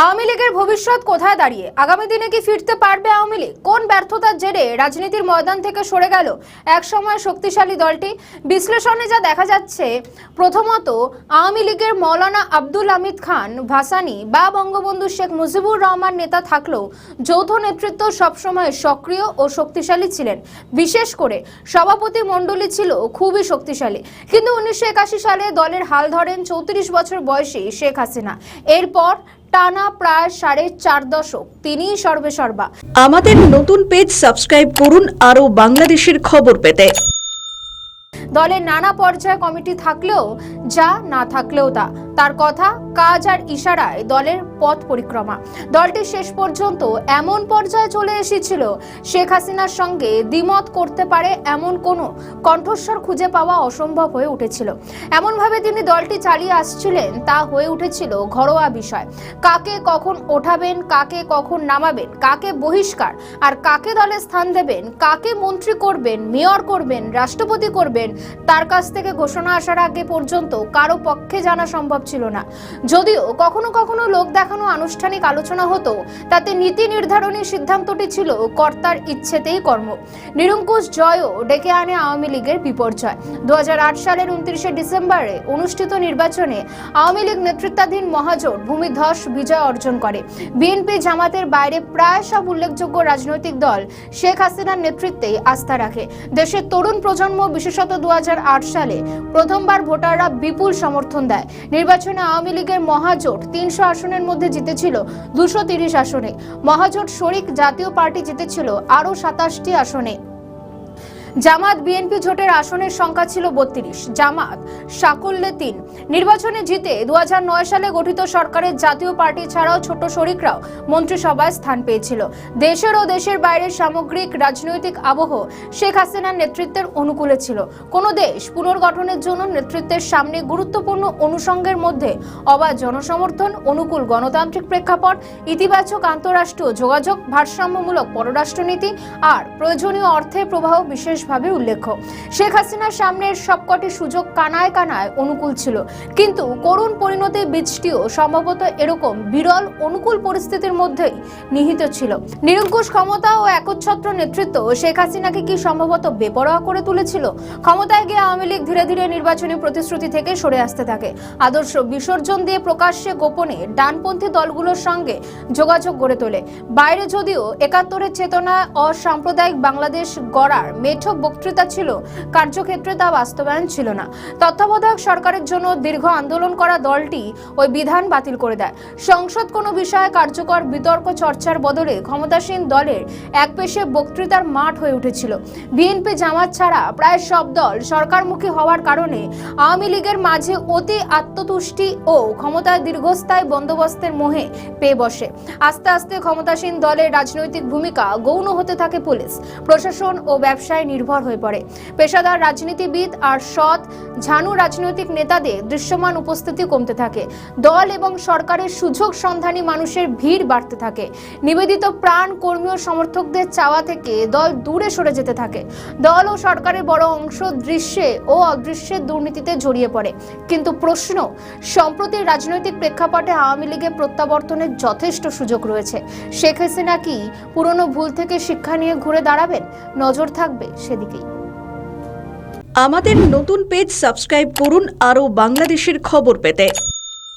আওয়ামী লীগের ভবিষ্যৎ কোথায় দাঁড়িয়ে? আগামী দিনে কি ফিরতে পারবে আওয়ামী লীগ? কোন ব্যর্থতার জেরে রাজনীতির ময়দান থেকে সরে গেল একসময় শক্তিশালী দলটি? বিশ্লেষণে যা দেখা যাচ্ছে, প্রথমত আওয়ামী লীগের মৌলানা আব্দুল হামিদ খান ভাসানী বা বঙ্গবন্ধু শেখ মুজিবুর রহমান নেতা থাকলেও যৌথ নেতৃত্ব সবসময় সক্রিয় ও শক্তিশালী ছিলেন। বিশেষ করে সভাপতি মণ্ডলী ছিল খুবই শক্তিশালী। কিন্তু 1981 সালে দলের হাল ধরেন 34 বছর বয়সী শেখ হাসিনা। এরপর টানা প্রায় 4.5 দশক তিনিই সর্বেসর্বা। আমাদের নতুন পেজ সাবস্ক্রাইব করুন আরও বাংলাদেশের খবর পেতে। দলের নানা পর্যায়ে কমিটি থাকলেও যা, না থাকলেও তা। তার কথা, কাজ আর ইশারায় দলের পথ পরিক্রমা। দলটি শেষ পর্যন্ত এমন পর্যায়ে চলে এসেছিল, শেখ হাসিনার সঙ্গে দ্বিমত করতে পারে এমন কোনো কণ্ঠস্বর খুঁজে পাওয়া অসম্ভব হয়ে উঠেছিল। এমনভাবে তিনি দলটি চালিয়ে আসছিলেন, তা হয়ে উঠেছিল ঘরোয়া বিষয়। কাকে কখন ওঠাবেন, কাকে কখন নামাবেন, কাকে বহিষ্কার আর কাকে দলে স্থান দেবেন, কাকে মন্ত্রী করবেন, মেয়র করবেন, রাষ্ট্রপতি করবেন, তার কাছ থেকে ঘোষণা আসার আগে পর্যন্ত কারো পক্ষে জানা সম্ভব ছিল না। যদিও কখনো কখনো লোক দেখানো আনুষ্ঠানিক আলোচনা হতো, তাতে নীতি নির্ধারণী সিদ্ধান্তটি ছিল কর্তার ইচ্ছেতেই কর্ম। নিরঙ্কুশ জয়ও ডেকে আনে আওয়ামী লীগের বিপর্যয়। 2008 সালের 29 ডিসেম্বরে অনুষ্ঠিত নির্বাচনে আওয়ামী লীগ নেতৃত্বাধীন মহাজোট ভূমিধস বিজয় অর্জন করে। বিএনপি জামাতের বাইরে প্রায় সব উল্লেখযোগ্য রাজনৈতিক দল শেখ হাসিনার নেতৃত্বে আস্থা রাখে। দেশের তরুণ প্রজন্ম, বিশেষত 2008 সালে প্রথমবার ভোটাররা বিপুল সমর্থন দেয়। নির্বাচনে আওয়ামী লীগের মহাজোট 300 আসনের মধ্যে জিতেছিল 230 আসনে। মহাজোট শরিক জাতীয় পার্টি জিতেছিল আরও 27টি আসনে। জামাত বিএনপি জোটের আসনের সংখ্যা ছিল 32, জামাত সাকুল্যে 3। নির্বাচনে জিতে 2009 সালে গঠিত সরকারের জাতীয় পার্টি ছাড়াও ছোট শরিকরাও মন্ত্রিসভায় স্থান পেয়েছিল। দেশের ও দেশের বাইরের সামগ্রিক রাজনৈতিক আবহ শেখ হাসিনার নেতৃত্বের অনুকূলে ছিল। কোনো দেশ পুনর্গঠনের জন্য নেতৃত্বের সামনে গুরুত্বপূর্ণ অনুষঙ্গের মধ্যে অবাধ জনসমর্থন, অনুকূল গণতান্ত্রিক প্রেক্ষাপট, ইতিবাচক আন্তঃরাষ্ট্রীয় যোগাযোগ, ভারসাম্যমূলক পররাষ্ট্রনীতি আর প্রয়োজনীয় অর্থের প্রবাহ বিশেষ ভাবে উল্লেখ্য। শেখ হাসিনার সামনের সবকটি সুযোগ কানায় কানায় অনুকূল ছিল, কিন্তু করুণ পরিণতির বীজটিও সম্ভবত এরকম বিরল অনুকূল পরিস্থিতির মধ্যেই নিহিত ছিল। নিরঙ্কুশ ক্ষমতা ও একচ্ছত্র নেতৃত্ব শেখ হাসিনাকে কি সম্ভবত বেপরোয়া করে তুলেছিল? ক্ষমতায় গিয়ে আওয়ামী লীগ ধীরে ধীরে নির্বাচনী প্রতিশ্রুতি থেকে সরে আসতে থাকে। আদর্শ বিসর্জন দিয়ে প্রকাশ্যে গোপনে ডানপন্থী দলগুলোর সঙ্গে যোগাযোগ গড়ে তোলে। বাইরে যদিও 71-এর চেতনা অসাম্প্রদায়িক বাংলাদেশ গড়ার মেঠো বক্তৃতা ছিল, কার্যক্ষেত্রে তা বাস্তবায়ন ছিল না। তত্ত্বাবধায়ক সরকারের জন্য দীর্ঘ আন্দোলন করা দলটি ওই বিধান বাতিল করে দেয়। সংসদ কোনো বিষয়ে কার্যকর বিতর্ক চর্চার বদলে ক্ষমতাসীন দলের একপেশে বক্তৃতার মাঠ হয়ে উঠেছিল। বিএনপি জামাত ছাড়া প্রায় সব দল সরকারমুখী হওয়ার কারণে আওয়ামী লীগের মাঝে অতি আত্মতুষ্টি ও ক্ষমতায় দীর্ঘস্থায়ী বন্দোবস্তের মোহে পেয়ে বসে। আস্তে আস্তে ক্ষমতাসীন দলের রাজনৈতিক ভূমিকা গৌণ হতে থাকে। পুলিশ প্রশাসন ও ব্যবসায় নির্ভর হয়ে পড়ে। পেশাদার রাজনীতিবিদ আর সৎ ঝানু রাজনৈতিক নেতাদের দৃশ্যমান উপস্থিতি কমতে থাকে। দল এবং সরকারের সুযোগ সন্ধানী মানুষের ভিড় বাড়তে থাকে। নিবেদিত প্রাণ কর্মী ও সমর্থকদের চাওয়া থেকে দল দূরে সরে যেতে থাকে। দল ও সরকারের বড় অংশ দৃশ্যে ও অদৃশ্যের দুর্নীতিতে জড়িয়ে পড়ে। কিন্তু প্রশ্ন, সম্প্রতি রাজনৈতিক প্রেক্ষাপটে আওয়ামী লীগের প্রত্যাবর্তনের যথেষ্ট সুযোগ রয়েছে। শেখ হাসিনা কি পুরনো ভুল থেকে শিক্ষা নিয়ে ঘুরে দাঁড়াবেন? নজর থাকবে সেদিকেই। আমাদের নতুন পেজ সাবস্ক্রাইব করুন আরও বাংলাদেশের খবর পেতে।